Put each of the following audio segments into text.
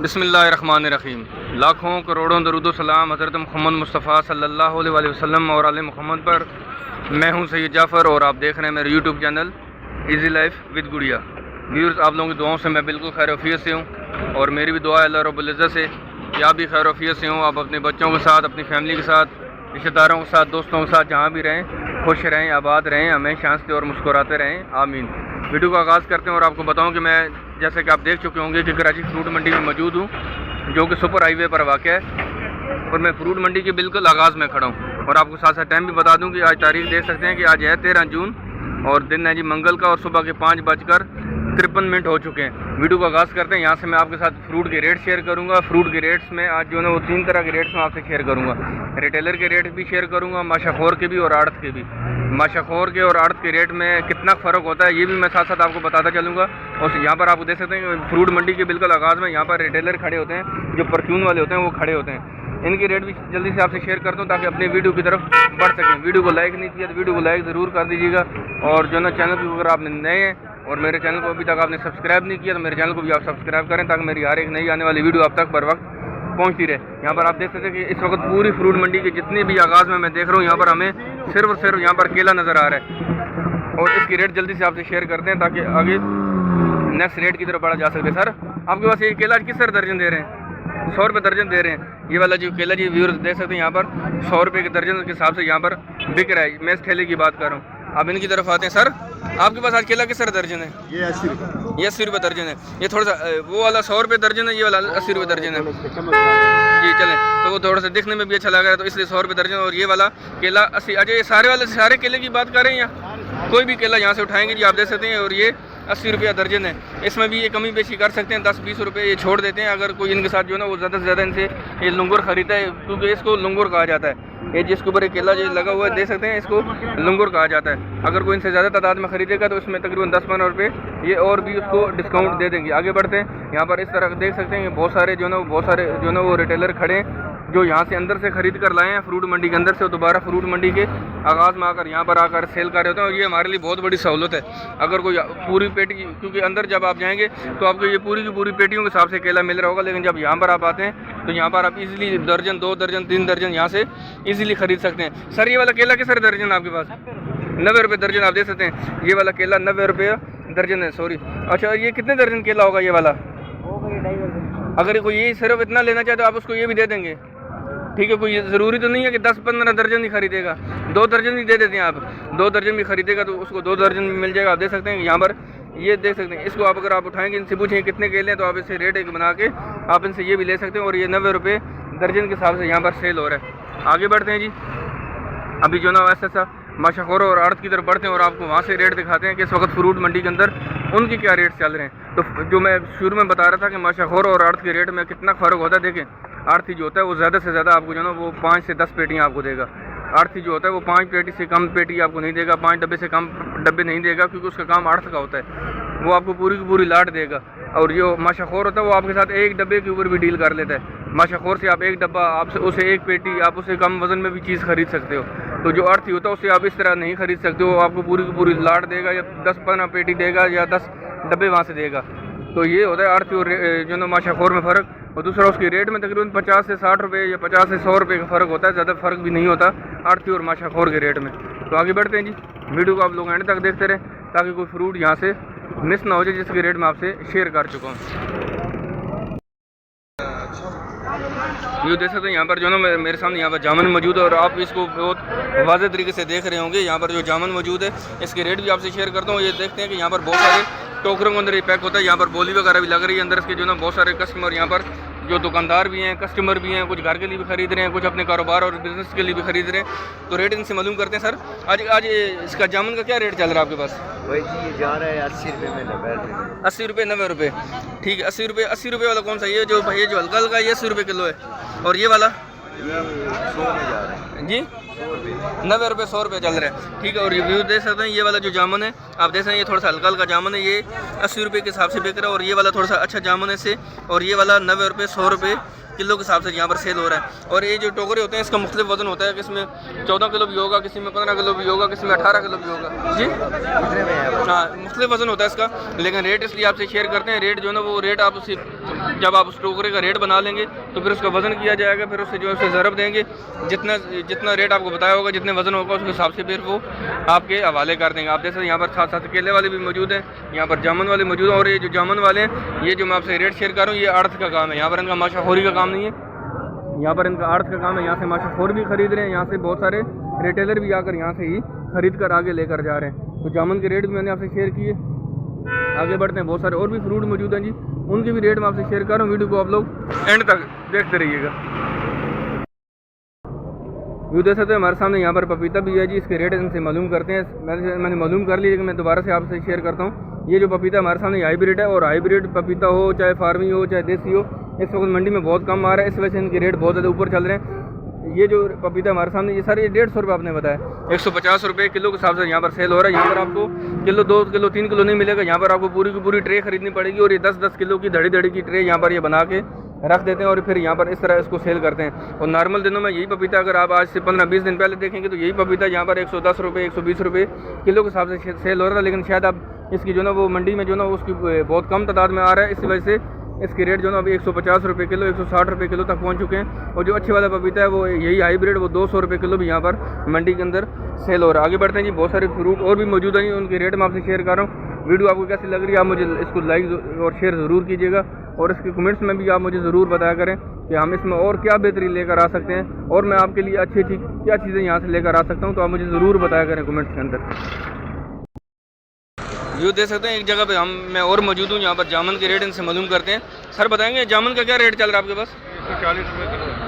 बिस्मिल्लाहिर्रहमानिर्रहीम। लाखों करोड़ों दरूद सलाम हज़रत मोहम्मद मुस्तफ़ा सल्लल्लाहु अलैहि वसल्लम और आले मोहम्मद पर। मैं हूं सैयद जाफ़र और आप देख रहे हैं मेरे YouTube channel easy life with गुड़िया। व्यूअर्स, आप लोगों की दुआओं से मैं बिल्कुल खैर वफ़ियत से हूं और मेरी भी दुआ है अल्लाह रब्बुल इज़्ज़त से कि आप भी खैर वफ़ियत से हों। आप अपने बच्चों के साथ, अपनी फैमिली के साथ, रिश्तेदारों के साथ, दोस्तों के साथ जहाँ भी रहें, खुश रहें, आबाद रहें, हमेशा हंसते और मुस्कुराते रहें, आमीन। वीडियो का आगाज़ करते हैं और आपको बताऊं कि मैं, जैसे कि आप देख चुके होंगे, कि कराची फ्रूट मंडी में मौजूद हूं, जो कि सुपर हाईवे पर वाक़ है, और मैं फ्रूट मंडी के बिल्कुल आगाज़ में खड़ा हूं। और आपको साथ साथ टाइम भी बता दूं कि आज तारीख देख सकते हैं कि आज है 13 जून और दिन है जी मंगल का, और सुबह के 5:53 हो चुके हैं। वीडियो का आगाज़ करते हैं। यहाँ से मैं आपके साथ फ्रूट के रेट शेयर करूँगा। फ्रूट के रेट्स में आज जो है वो 3 तरह के रेट्स में आपसे शेयर करूँगा। रिटेलर के रेट भी शेयर करूँगा, माशाखोर के भी और आड़त के भी। माशाखोर के और आड़त के रेट में कितना फ़र्क होता है ये भी मैं साथ साथ आपको बताता चलूँगा। और यहाँ पर आप देख सकते हैं कि फ्रूट मंडी के बिल्कुल आगाज़ में यहाँ पर रिटेलर खड़े होते हैं, जो परचून वाले होते हैं वो खड़े होते हैं। इनके रेट भी जल्दी से आपसे शेयर करता हूँ ताकि अपने वीडियो की तरफ बढ़ सकें। वीडियो को लाइक नहीं किया तो वीडियो को लाइक ज़रूर कर दीजिएगा। और जो ना चैनल को अगर आपने नए हैं और मेरे चैनल को अभी तक आपने सब्सक्राइब नहीं किया तो मेरे चैनल को भी आप सब्सक्राइब करें ताकि मेरी हर एक नई आने वाली वीडियो आप तक बर वक्त पहुँचती रहे। यहाँ पर आप देख सकते हैं कि इस वक्त पूरी फ्रूट मंडी के जितने भी आगाज़ में मैं देख रहा हूँ, यहाँ पर हमें सिर्फ और सिर्फ यहाँ पर केला नज़र आ रहा है और इसकी रेट जल्दी से आपसे शेयर करते हैं ताकि आगे नेक्स्ट रेट की तरफ बढ़ा जा सके। सर, आपके पास ये केला किस तरह दर्जन दे रहे हैं? 100 रुपये दर्जन दे रहे हैं। ये वाला जो केला जी व्यूअर्स देख सकते हैं यहाँ पर 100 रुपये के दर्जन के हिसाब से यहाँ पर बिक रहा है। मैं इस ठेले की बात कर रहा हूँ, आप इनकी तरफ आते हैं। सर, आपके पास आज केला किस तरह दर्जन है? ये 80 रुपये। ये 80 रुपये दर्जन है। ये थोड़ा सा वो वाला 100 रुपये दर्जन है, ये वाला 80 रुपये दर्जन है जी। चलें, तो वो थोड़ा सा दिखने में भी अच्छा लग रहा है तो इसलिए 100 रुपये दर्जन। और ये वाला केला 80। अच्छा, ये सारे वाले सारे केले की बात कर रहे हैं या कोई भी केला यहाँ से उठाएंगे जी, आप देख सकते हैं। और ये 80 रुपया दर्जन है। इसमें भी ये कमी बेशी कर सकते हैं, 10-20 रुपये ये छोड़ देते हैं अगर कोई इनके साथ जो है ना वो ज़्यादा से ज़्यादा इनसे ये लंगूर ख़रीदता है, क्योंकि इसको लंगूर कहा जाता है। ये जिसके ऊपर एक केला जो लगा हुआ है देख सकते हैं, इसको लंगूर कहा जाता है। अगर कोई इनसे ज़्यादा तादाद में ख़रीदेगा तो इसमें तकरीबन 10-15 रुपये ये और भी उसको डिस्काउंट दे देंगे। आगे बढ़ते हैं। यहाँ पर इस तरह देख सकते हैं कि बहुत सारे जो है ना वो रिटेलर खड़े हैं जो यहाँ से अंदर से ख़रीद कर लाए हैं फ्रूट मंडी के अंदर से, दोबारा फ्रूट मंडी के आगाज़ में आकर यहाँ पर आकर सेल कर रहे होते हैं। और ये हमारे लिए बहुत बड़ी सहूलत है। अगर कोई पूरी पेटी, क्योंकि अंदर जब आप जाएंगे तो आपको ये पूरी की पूरी पेटियों के हिसाब से केला मिल रहा होगा, लेकिन जब यहाँ पर आप आते हैं तो यहाँ पर आप इजीली दर्जन, 2 दर्जन, 3 दर्जन यहाँ से इजीली ख़रीद सकते हैं। सर, ये वाला केला किस तरह दर्जन है आपके पास? 90 रुपये दर्जन, आप देख सकते हैं। ये वाला केला 90 रुपये दर्जन है, सॉरी। अच्छा, ये कितने दर्जन केला होगा ये वाला? अगर कोई ये सिर्फ इतना लेना चाहे तो आप उसको ये भी दे देंगे, ठीक है? कोई ज़रूरी तो नहीं है कि 10-15 दर्जन ही खरीदेगा, 2 दर्जन भी दे देते हैं आप। 2 दर्जन भी खरीदेगा तो उसको 2 दर्जन भी मिल जाएगा। आप देख सकते हैं कि यहाँ पर ये देख सकते हैं। इसको आप अगर आप उठाएंगे, इनसे पूछेंगे कितने केले हैं तो आप इससे रेट एक बना के आप इनसे ये भी ले सकते हैं। और ये 90 रुपये दर्जन के हिसाब से यहाँ पर सेल हो रहा है। आगे बढ़ते हैं जी। अभी जो ना ऐसा माशाखोर और आड़त की तरफ बढ़ते हैं और आपको वहाँ से रेट दिखाते हैं कि इस वक्त फ्रूट मंडी के अंदर उनके क्या रेट चल रहे हैं। तो जो मैं शुरू में बता रहा था कि माशाखोर और आड़त के रेट में कितना फ़र्क होता है, देखें। आड़ती जो होता है वो ज़्यादा से ज़्यादा आपको जो ना वो 5 से 10 पेटियाँ आपको देगा। आड़ती जो होता है वो 5 पेटी से कम पेटी आपको नहीं देगा, 5 डब्बे से कम डब्बे नहीं देगा, क्योंकि उसका काम आड़त का होता है। वो आपको पूरी की पूरी लाट देगा। और जो माशाखोर होता है वो आपके साथ एक डब्बे के ऊपर भी डील कर लेता है। माशाखोर से आप एक डब्बा, आपसे उसे एक पेटी, आप उसे कम वज़न में भी चीज़ खरीद सकते हो। तो जो आड़ती होता है उससे आप इस तरह नहीं खरीद सकते हो। आपको पूरी की पूरी लाट देगा, या 10-15 पेटी देगा, या 10 डब्बे वहाँ से देगा। तो ये होता है आड़ती और जो ना माशाखोर में फ़र्क। और दूसरा उसके रेट में तकरीबन 50 से 60 रुपये या 50 से 100 रुपये का फ़र्क होता है, ज़्यादा फ़र्क भी नहीं होता आड़ती और माशाखोर के रेट में। तो आगे बढ़ते हैं जी। वीडियो को आप लोग एंड तक देखते रहें ताकि कोई फ्रूट यहाँ से मिस ना हो जाए, जिसके रेट मैं आपसे शेयर कर चुका हूँ। ये देख सकते हैं यहाँ पर जो ना मेरे सामने यहाँ पर जामुन मौजूद है और आप इसको बहुत वाज़ेह तरीके से देख रहे होंगे। यहाँ पर जो जामुन मौजूद है इसके रेट भी आपसे शेयर करता हूँ। ये देखते हैं कि यहाँ पर बहुत सारे टोकरों के अंदर ये पैक होता है। यहाँ पर बोली वगैरह भी लग रही है अंदर इसके, जो ना बहुत सारे कस्टमर यहाँ पर जो दुकानदार भी हैं, कस्टमर भी हैं, कुछ घर के लिए भी खरीद रहे हैं, कुछ अपने कारोबार और बिज़नेस के लिए भी खरीद रहे हैं। तो रेट इनसे मालूम करते हैं। सर, आज इसका जामुन का क्या रेट चल रहा है आपके पास? भाई जी, ये जा रहा है 80 रुपये में, 90 रुपये। 80 रुपये, 90 रुपये, ठीक है। 80 रुपये, 80 रुपये वाला कौन सा? ये जो हल्का हल्का ये 80 रुपये किलो है। और ये वाला 100 में जा रहा है जी, 90 रुपये, 100 रुपये चल रहा है, ठीक है। और रिव्यू देख सकते हैं। ये वाला जो जामुन है आप देख सकते हैं, ये थोड़ा सा हल्का हल्का जामुन है, ये 80 रुपये के हिसाब से बिक रहा है। और ये वाला थोड़ा सा अच्छा जामुन है इससे। और ये वाला 90 रुपये, 100 रुपये किलो के हिसाब से यहाँ पर सेल हो रहा है। और ये जो टोकरे होते हैं इसका मुख्तलिफ वजन होता है, किसी में 14 किलो भी होगा, किसी में 15 किलो भी होगा, किसी में 18 किलो भी होगा जी। हाँ, मुख्तलिफ वजन होता है इसका, लेकिन रेट इसलिए आपसे शेयर करते हैं। रेट जो है ना वो रेट आप उसी जब आप उस टोकरे का रेट बना लेंगे तो फिर उसका वजन किया जाएगा, फिर उससे जो है उसे ज़रब देंगे, जितना रेट आपको बताया होगा, जितने वजन होगा उसके हिसाब से फिर वो आपके हवाले कर देंगे। आप देख सकते हैं यहाँ पर साथ साथ केले वाले भी मौजूद हैं, यहाँ पर जामुन वाले मौजूद हैं। और ये जो जामुन वाले हैं, ये जो मैं आपसे रेट शेयर कर रहा हूँ, ये आड़त का काम है। यहाँ पर इनका माशाखोरी का काम नहीं है, यहाँ पर इनका आड़त का काम है। यहाँ से माशाखोर भी खरीद रहे हैं, यहाँ से बहुत सारे रिटेलर भी आकर यहाँ से ही खरीद कर आगे लेकर जा रहे हैं। तो जामुन के रेट भी मैंने आपसे शेयर किए। आगे बढ़ते हैं, बहुत सारे और भी फ्रूट मौजूद हैं जी, उनके भी रेट मैं आपसे शेयर कर रहा हूँ। वीडियो को आप लोग एंड तक देखते रहिएगा। ये देख सकते हैं हमारे सामने यहाँ पर पपीता भी है जी, इसके रेट इनसे मालूम करते हैं। मैंने मालूम कर लिया, लेकिन मैं दोबारा से आपसे शेयर करता हूँ। ये जो पपीता हमारे सामने हाइब्रिड है, और हाइब्रिड पपीता हो चाहे फार्मी हो चाहे देसी हो, इस वक्त मंडी में बहुत कम आ रहा है, इस वजह से इनके रेट बहुत ज़्यादा ऊपर चल रहे हैं। ये जो पपीता हमारे सामने, ये सारे 150 रुपये आपने बताया, 150 रुपये किलो के हिसाब से यहाँ पर सेल हो रहा है। यहाँ पर आपको किलो 2 किलो 3 किलो नहीं मिलेगा, यहाँ पर आपको पूरी की पूरी ट्रे खरीदनी पड़ेगी। और ये 10-10 किलो की धड़ी की ट्रे यहाँ पर ये बना के रख देते हैं और फिर यहाँ पर इस तरह इसको सेल करते हैं। और नॉर्मल दिनों में यही पपीता अगर आप आज से 15-20 दिन पहले देखेंगे तो यही पपीता यहाँ पर 110 रुपये 120 रुपये किलो के हिसाब से सेल हो रहा था। लेकिन शायद अब इसकी जो ना वो मंडी में जो ना उसकी बहुत कम तादाद में आ रहा है, इसी वजह से इसके रेट जो ना अभी 150 रुपये किलो 160 रुपये किलो तक पहुँच चुके हैं। और जो अच्छे वाला पपीता है वो यही हाइब्रिड, वो 200 रुपये किलो भी यहाँ पर मंडी के अंदर सेल हो रहा है। आगे बढ़ते हैं जी, बहुत सारे फ्रूट और भी मौजूद हैं, उनके रेट मैं आपसे शेयर कर रहा हूँ। वीडियो आपको कैसी लग रही है आप मुझे इसको लाइक और शेयर ज़रूर कीजिएगा, और इसके कमेंट्स में भी आप मुझे ज़रूर बताया करें कि हम इसमें और क्या बेहतरी लेकर आ सकते हैं, और मैं आपके लिए अच्छी क्या चीज़ें यहाँ से लेकर आ सकता हूँ, तो आप मुझे ज़रूर बताया करें कमेंट्स के अंदर। ये देख सकते हैं एक जगह पे मैं और मौजूद हूँ, यहाँ पर जामुन के रेट इनसे मालूम करते हैं। सर बताएंगे जामुन का क्या रेट चल रहा है आपके पास?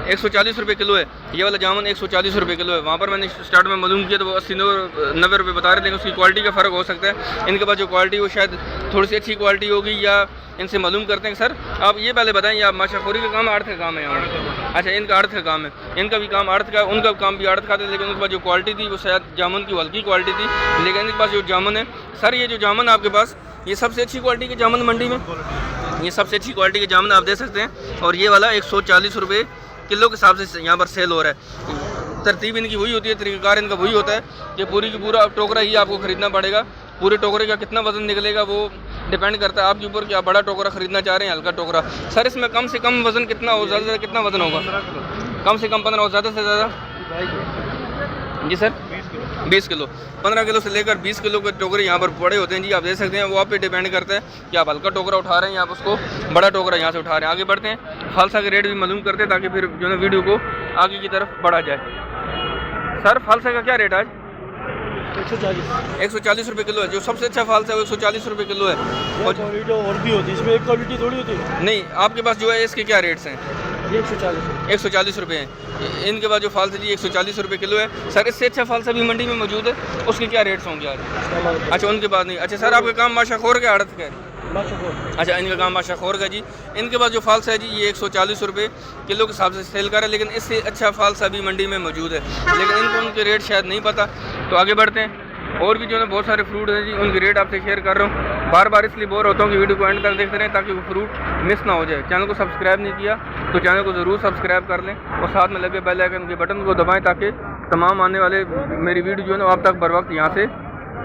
140 रुपये किलो है। ये वाला जामुन 140 रुपये किलो है। वहाँ पर मैंने स्टार्ट में मालूम किया तो वो 80-90 रुपये बता रहे थे, लेकिन उसकी क्वालिटी का फ़र्क हो सकता है। इनके पास जो क्वालिटी वो शायद थोड़ी सी अच्छी क्वालिटी होगी, या इनसे मालूम करते हैं। सर आप ये पहले बताएं, आप माशाखोरी का काम आड़त का काम है यहाँ? अच्छा, इनका आड़त का काम है, इनका भी काम आड़त का, उनका काम भी आड़त का था, लेकिन उनके पास जो क्वालिटी थी वो शायद जामुन की हल्की क्वालिटी थी। लेकिन इनके पास जो जामुन है, सर ये जो जामुन आपके पास, ये सबसे अच्छी क्वालिटी के जामुन मंडी में, ये सबसे अच्छी क्वालिटी के जामुन आप दे सकते हैं। और ये वाला 140 रुपये किलो के हिसाब से यहाँ पर सेल हो रहा है। तरतीब इनकी वही होती है, तरीक़ाकार इनका वही होता है कि पूरी की पूरा टोकरा ही आपको ख़रीदना पड़ेगा। पूरे टोकरे का कितना वज़न निकलेगा वो डिपेंड करता है आपके ऊपर कि आप बड़ा टोकरा ख़रीदना चाह रहे हैं, हल्का टोकरा। सर इसमें कम से कम वज़न कितना हो, ज़्यादा से ज़्यादा कितना वज़न होगा? कम से कम 15 हो, ज़्यादा से ज़्यादा जी सर 20 किलो। 15 किलो से लेकर 20 किलो के टोकरे यहाँ पर पड़े होते हैं जी, आप देख सकते हैं। वो आप पे डिपेंड करता है कि आप हल्का टोकरा उठा रहे हैं या आप उसको बड़ा टोकरा यहाँ से उठा रहे हैं। आगे बढ़ते हैं, फालसा के रेट भी मालूम करते हैं ताकि फिर जो है वीडियो को आगे की तरफ बढ़ा जाए। सर फालसा का क्या रेट आज? 140 रुपये किलो है। जो सबसे अच्छा फालसा है वो 140 रुपये किलो है। और भी होती है इसमें, एक क्वालिटी थोड़ी होती है। नहीं, आपके पास जो है इसके क्या रेट्स हैं? 140 रुपये हैं। इनके पास जो फालसा जी 140 रुपये किलो है। सर इससे अच्छा फालसा भी मंडी में मौजूद है, उसके क्या रेट्स होंगे आज? अच्छा, उनके पास नहीं। अच्छा सर आपका काम माशाखोर का आड़त का है? अच्छा, इनका काम माशाखोर का जी। इनके पास जो फालसा है जी ये 140 रुपये किलो के हिसाब से सेल कर रहा है, लेकिन इससे अच्छा फालसा भी मंडी में मौजूद है, लेकिन इनको उनके रेट शायद नहीं पता। तो आगे बढ़ते हैं, और भी जो है बहुत सारे फ्रूट हैं जी, उनके रेट आपसे शेयर कर रहा हूँ। बार बार इसलिए बोर होता हूँ कि वीडियो को एंड तक देखते रहें ताकि वो फ्रूट मिस ना हो जाए। चैनल को सब्सक्राइब नहीं किया तो चैनल को ज़रूर सब्सक्राइब कर लें, और साथ में लगे बेल आइकन के बटन को दबाएं ताकि तमाम आने वाले मेरी वीडियो जो है ना आप तक बर वक्त यहाँ से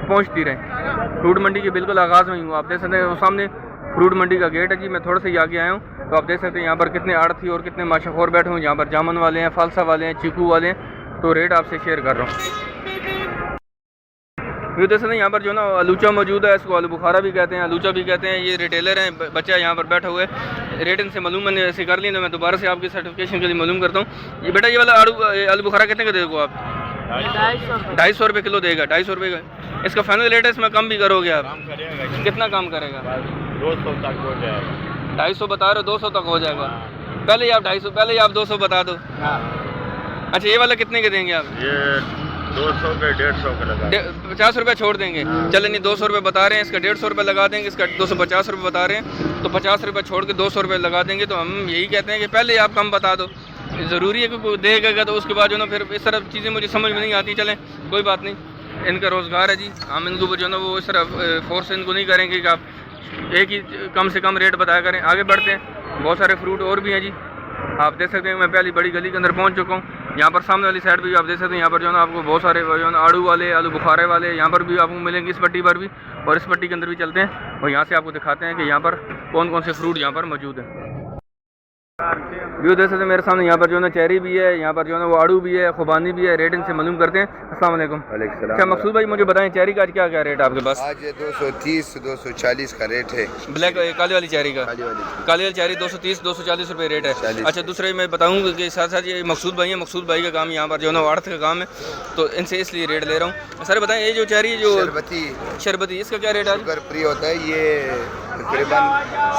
पहुँचती रहें। फ्रूट मंडी के बिल्कुल आगाज़ में ही हूँ, आप देख सकते हैं। वो सामने फ्रूट मंडी का गेट है जी, मैं थोड़ा सा ही आगे आया हूँ, तो आप देख सकते हैं यहाँ पर कितने आड़ती और कितने माशाखोर बैठे हुए। यहाँ पर जामुन वाले हैं, फालसा वाले हैं, चीकू वाले हैं। तो रेट आपसे शेयर कर रहा हूँ। ये देख सकते हैं यहाँ पर जो ना आलूचा मौजूद है, इसको आलू बुखारा भी कहते हैं, आलूचा भी कहते हैं। ये रिटेलर हैं, बच्चा यहाँ पर बैठा हुआ है। रेट इनसे मालूम मैंने ऐसे कर लिया, तो मैं दोबारा से आपकी सर्टिफिकेशन के लिए मालूम करता हूँ। ये बेटा ये वाला आलू बुखारा कितने का देगा आप? 250 रुपये किलो देगा। 250 रुपये का इसका फाइनल रेट है, इसमें कम भी करोगे आप? कितना कम करेगा? 200 तक हो जाएगा। 250 बता रहे हो, 200 तक हो जाएगा। पहले ही आप 250, पहले ही आप 200 बता दो। अच्छा, ये वाला कितने के देंगे आप? ये 200 पे 150 का लगा 50 रुपये छोड़ देंगे। चले नहीं, 200 रुपये बता रहे हैं, इसका 150 रुपये लगा देंगे। इसका 250 रुपये बता रहे हैं, तो 50 रुपये छोड़ के 200 रुपये लगा देंगे। तो हम यही कहते हैं कि पहले आप कम बता दो। ज़रूरी है कि कोई देगा तो उसके बाद जो ना फिर इस तरह चीज़ें मुझे समझ में नहीं आती। चलें कोई बात नहीं, इनका रोज़गार है जी, हम इनको जो ना वो इस तरह फोर्स इनको नहीं करेंगे कि आप एक ही कम से कम रेट बताया करें। आगे बढ़ते हैं, बहुत सारे फ्रूट और भी हैं जी, आप देख सकते हैं मैं पहली बड़ी गली के अंदर पहुंच चुका हूँ। यहाँ पर सामने वाली साइड भी आप देख सकते हैं, यहाँ पर जो है ना आपको बहुत सारे जो है ना आड़ू वाले, आलू बुखारे वाले यहाँ पर भी आपको मिलेंगे, इस पट्टी पर भी। और इस पट्टी के अंदर भी चलते हैं और यहाँ से आपको दिखाते हैं कि यहाँ पर कौन कौन से फ्रूट यहाँ पर मौजूद हैं। व्यू देख सकते हैं मेरे सामने, यहाँ पर जो है ना चेरी भी है, यहाँ पर जो है ना वो आड़ू भी है, खुबानी भी है। रेट इनसे मालूम करते हैं। अस्सलाम वालेकुम। अच्छा मकसूद भाई मुझे बताएं चेरी का आज क्या क्या रेट है आपके पास? आज 230 240 का रेट है। ब्लैक काली वाली चेरी का? काली वाली चेरी 230 240 रुपये रेट है। अच्छा दूसरे मैं बताऊँ कि साथ साथ ये मकसूद भाई हैं, मकसूद भाई का काम यहाँ पर जो है ना अर्थ का काम है, तो इनसे इसलिए रेट ले रहा हूँ। सर बताएं ये जो चेरी जो शरबती इसका क्या रेट है? फ्री होता है ये तकरीबन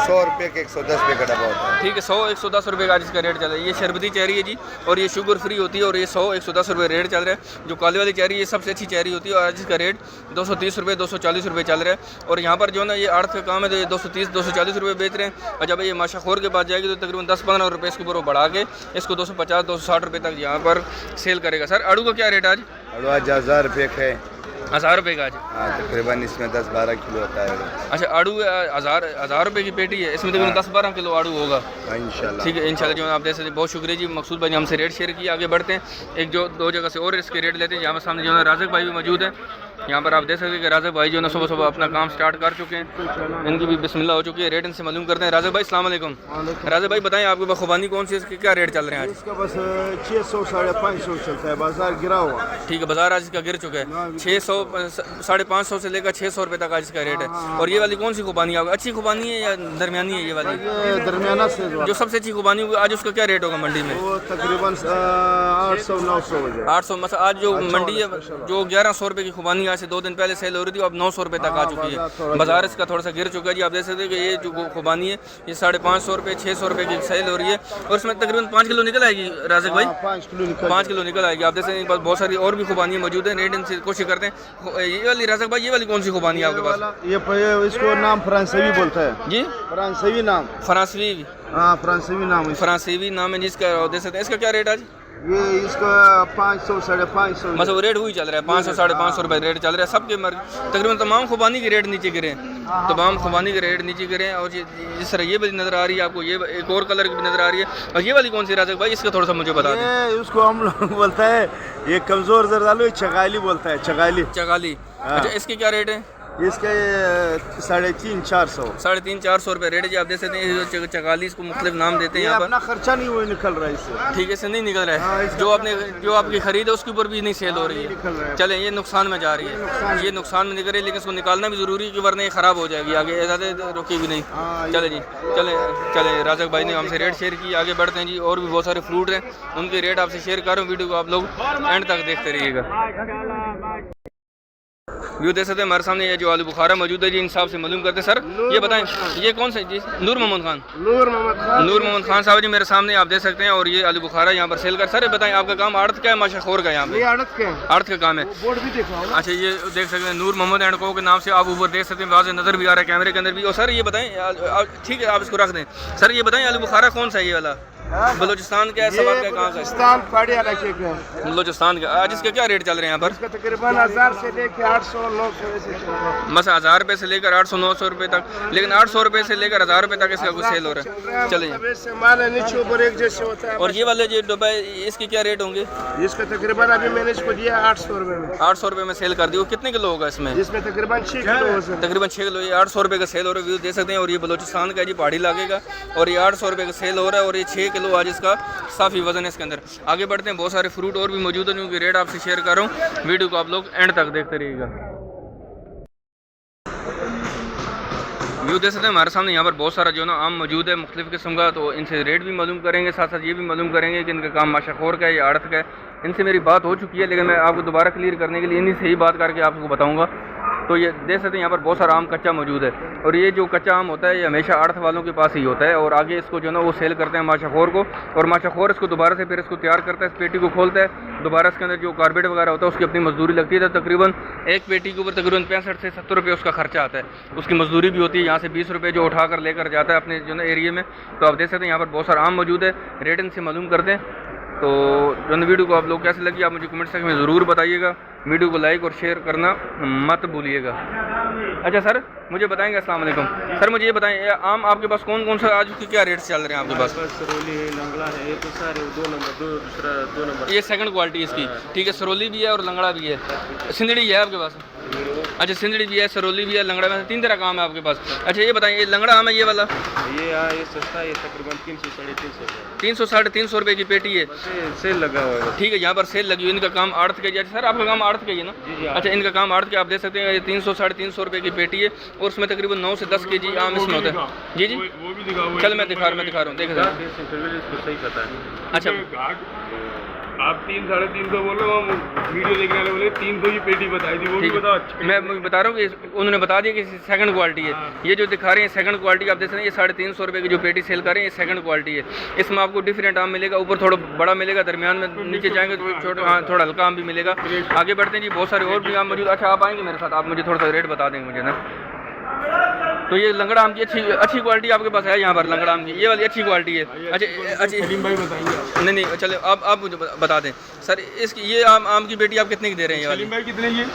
100 रुपये के 110 रुपये का डब्बा होता है। ठीक है, 100-110 रुपये का आज इसका रेट चल रहा है। ये शरबती चेरी है जी और ये शुगर फ्री होती है और ये 100-110 रुपये रेट चल रहा है। जो काली वाली चेरी ये सबसे अच्छी चेरी होती है और आज इसका रेट 230 रुपये 240 रुपये चल रहा है। और यहाँ पर जो है ना ये अर्थ का काम है तो ये 230-240 रुपये बेच रहे हैं। और जब ये माशाखोर के पास जाएगी तो तकरीबन 10-15 रुपये इसके ऊपर वो बढ़ा के इसको 250-260 रुपये तक यहाँ पर सेल करेगा। सर आड़ू का क्या रेट है आज? आड़ू आज 1000 रुपये का है। 1000 रुपये का आज? हाँ तकरीबन इसमें 10-12 किलो होता है। अच्छा आड़ू 1000 रुपये की पेटी है, इसमें तकरीबन 10-12 किलो आड़ू होगा इंशाल्लाह। ठीक है इंशाल्लाह। जो आप देख सकते हैं, बहुत शुक्रिया जी मकसूद भाई ने हमसे रेट शेयर किया। आगे बढ़ते हैं, एक जो दो जगह से और इसके रेट लेते हैं। यहाँ पर सामने जो है राज़क भाई भी मौजूद है। यहाँ पर आप देख सकते हैं कि राज़क भाई जो है ना सुबह सुबह अपना काम स्टार्ट कर चुके हैं, इनकी भी बिस्मिल्लाह हो चुकी है। रेट इनसे मालूम करते हैं। राज़क भाई अस्सलाम वालेकुम। राज़क भाई बताएं आपके पास खुबानी कौन सी है, इसके क्या रेट चल रहे हैं आज? इसका बस 600-550 चलता है, बाजार गिरा हुआ। ठीक है, बाजार आज इसका गिर चुका है। 600-550 से लेकर 600 रुपये तक आज इसका रेट है। और ये वाली कौन सी खुबानी है? अच्छी खुबानी है या दरमियानी है? ये वाली दरमियाना से जो सबसे अच्छी खुबानी हुई आज उसका क्या रेट होगा मंडी में? वो तकरीबन 800-900 हो जाए। 800 मतलब आज जो मंडी है जो 1100 रुपये की खुबानी आज से 2 दिन पहले सेल हो रही थी, अब 900 रुपये तक आ चुकी है। बाजार इसका थोड़ा सा गिर चुका है जी। आप देख सकते हैं कि ये जो खुबानी है ये 550 रुपये 600 रुपये की सेल हो रही है और इसमें तकरीबन 5 किलो निकल आएगी राज़क भाई? 5 किलो निकल आएगी। आप देख सकते हैं बहुत सारी और भी खुबानी मौजूद है। रेट इनसे कोशिश करते हैं। ये वाली राज़क भाई ये वाली कौन सी खुबानी है आपके पास? ये इसको नाम फ्रांसीवी बोलता है जी, फ्रांसीवी नाम। फ्रांसीवी? हाँ फ्रांसीवी नाम है। फ्रांसीवी नाम है जिसका। देख सकते हैं इसका क्या रेट आज? ये इसका 500-550 मतलब रेट वही चल रहा है 500-550 रुपये रेट चल रहा है सबके। तकरीबन तमाम खुबानी के रेट नीचे गिरे हैं, तमाम खुबानी के रेट नीचे गिरे हैं। और जिस तरह ये भी नज़र आ रही है आपको, ये एक और कलर की भी नज़र आ रही है। और ये वाली कौन सी राज़क भाई इसका थोड़ा सा मुझे बता दें। उसको हम लोग बोलता है ये कमज़ोर जरदालू चगाली बोलता है, चगाली। चगाली? अच्छा इसके क्या रेट है? इसके 350-400 350-400 रुपये रेट है जी। आप देख सकते हैं चगाली इसको मुख्तलिफ नाम देते हैं यहाँ पर। अपना खर्चा नहीं हुआ निकल रहा है इससे। ठीक है, इससे नहीं निकल रहा है। जो आपकी खरीद है उसके ऊपर भी नहीं सेल हो रही है। चलें ये नुकसान में जा रही है, ये नुकसान में निकल रही है, लेकिन इसको निकालना भी ज़रूरी है कि वरना ये ख़राब हो जाएगी आगे, ज़्यादा रुकी भी नहीं। चले जी चले राज़क भाई ने हमसे रेट शेयर की। आगे बढ़ते हैं जी। और भी बहुत सारे फ्रूट हैं, उनके रेट आपसे शेयर कर रहा हूँ। वीडियो को आप लोग एंड तक देखते रहिएगा। व्यू देख सकते हैं हमारे सामने ये जो आलू बुखारा मौजूद है जी, इन साहब से मालूम करते हैं। सर ये बताएं ये कौन सा जी? नूर मोहम्मद खान। नूर मोहम्मद खान साहब जी मेरे सामने आप देख सकते हैं। और ये आलू बुखारा यहाँ पर सेल कर। सर बताएं आपका काम आड़त का है माशाखोर का? यहाँ पे आड़त का काम है। अच्छा ये देख सकते हैं नूर मोहम्मद एंड को के नाम से आप ऊपर देख सकते हैं, वाज़ेह नज़र भी आ रहा है कैमरे के अंदर भी। और सर ये बताएं, ठीक है आप इसको रख दें। सर ये बताएं आलू बुखारा कौन सा है ये वाला? बलूचिस्तान का है, सवाल का कहाँ का? बलूचिस्तान का। आज इसके क्या रेट चल रहे हैं यहाँ पर? तकरीबन 1000 से लेकर 800-900 बस 1000 रुपये से लेकर 800-900 रुपये तक, लेकिन 800 रुपये से लेकर 1000 रुपये तक इसका कुछ सेल हो रहा है। चलिए और ये वाले जो डब्बा इसके क्या रेट होंगे? इसका तकरीबन अभी मैंने इसको दिया 800 रुपये में। 800 रुपये में सेल कर दी। वो कितने किलो होगा इसमें? इसमें तकरीबन 6 किलो। तकरीबन 6 किलो। ये 800 रुपये का सेल हो रहा है, व्यू दे सकते हैं। और ये बलूचिस्तान का जी पहाड़ी इलाके का, और ये 800 रुपये का सेल हो रहा है। और ये 6 किलो आज इसका काफ़ी वजन है इसके अंदर। आगे बढ़ते हैं, बहुत सारे फ्रूट और भी मौजूद हैं जिनके रेट आपसे शेयर कर रहा हूँ। वीडियो को आप लोग एंड तक देखते रहिएगा। व्यू देख सकते हैं हमारे सामने यहाँ पर बहुत सारा जो ना आम मौजूद है मुख्तलिफ़ किस्म का, तो इनसे रेट भी मालूम करेंगे, साथ साथ ये भी मालूम करेंगे कि इनका काम माशाखोर का है या आड़त का है। इनसे मेरी बात हो चुकी है, लेकिन मैं आपको दोबारा क्लियर करने के लिए इन्हीं से ही बात करके आपको बताऊँगा। तो ये देख सकते हैं यहाँ पर बहुत सारा आम कच्चा मौजूद है। और ये जो कच्चा आम होता है ये हमेशा आड़त वालों के पास ही होता है। और आगे इसको जो ना वो सेल करते हैं माशाखोर को, और माशाखोर इसको दोबारा से फिर इसको तैयार करता है, इस पेटी को खोलता है, दोबारा इसके अंदर जो कार्बेट वगैरह होता है उसकी अपनी मजदूरी लगती है। तो तकरीबन एक पेटी के ऊपर तकरीबन 65 से 70 रुपये उसका खर्चा आता है, उसकी मजदूरी भी होती है। यहाँ से 20 रुपये जो उठा कर लेकर जाता है अपने जो ना एरिया में। तो आप देख सकते हैं यहाँ पर बहुत सारा आम मौजूद है, रेट इनसे मालूम करते हैं। तो जो वीडियो को आप लोग कैसे लगी आप मुझे कमेंट सेक्शन में ज़रूर बताइएगा। वीडियो को लाइक और शेयर करना मत भूलिएगा। अच्छा सर, मुझे बताएंगे, अस्सलाम वालेकुम सर, मुझे ये बताएं, ये आम आपके पास कौन कौन सा आज उसके क्या रेट चल रहे हैं आपके पास? सरोली है, लंगड़ा है, ये तो सारे दो नंबर। ये सेकंड क्वालिटी इसकी, ठीक है। सरोली भी है और लंगड़ा भी है, सिंदड़ी है आपके पास? अच्छा, सिंदड़ी भी है, सरोली भी है, लंगड़ा में 3 तरह का आम है आपके पास। अच्छा ये बताएं, ये लंगड़ा आम है ये वाला? ये सस्ता है, ये तकरीबन 300 साढ़े 300 300 साढ़े 300 रुपये की पेटी है, सेल लगा हुआ है। ठीक है। यहाँ पर सेल लगी हुई, इनका काम आड़त का ही। सर आपका काम आड़त का ही है ना? अच्छा, इनका काम आड़त के, आप देख सकते हैं। ये 300 साढ़े 300 रुपये की पेटी है और उसमें तकरीबन 9 से 10 kg आम इसमें होता है। जी जी, चल मैं दिखा रहा हूँ, देख सकते इसको सही पता है। अच्छा, आप 3 साढ़े 300 बोलो, हम वीडियो देखने वाले बोले 300 की पेटी बताई थी, वो भी बताओ। अच्छा, मैं बता रहा हूँ कि उन्होंने बता दिया कि सेकंड क्वालिटी है। ये जो दिखा रहे हैं सेकंड क्वालिटी, आप देख रहे हैं, ये 350 रुपये की जो पेटी सेल कर रहे हैं, ये सेकंड क्वालिटी है। इसमें आपको डिफरेंट आम मिलेगा, ऊपर थोड़ा बड़ा मिलेगा, दरमियान में नीचे जाएंगे तो छोटा, हाँ थोड़ा हल्का आम भी मिलेगा। आगे बढ़ते हैं जी, बहुत सारे और भी आम मौजूद। अच्छा आप आएंगे मेरे साथ, आप मुझे थोड़ा सा रेट बता देंगे मुझे ना। तो ये लंगड़ा आम की अच्छी क्वालिटी आपके पास है यहाँ पर, लंगड़ा आम की ये वाली अच्छी क्वालिटी है। अच्छा सलीम भाई बताएंगे। नहीं चले, आप मुझे बता दें सर, इसकी ये आम की पेटी आप कितने की दे रहे हैं? ये वाली भाई कितने की?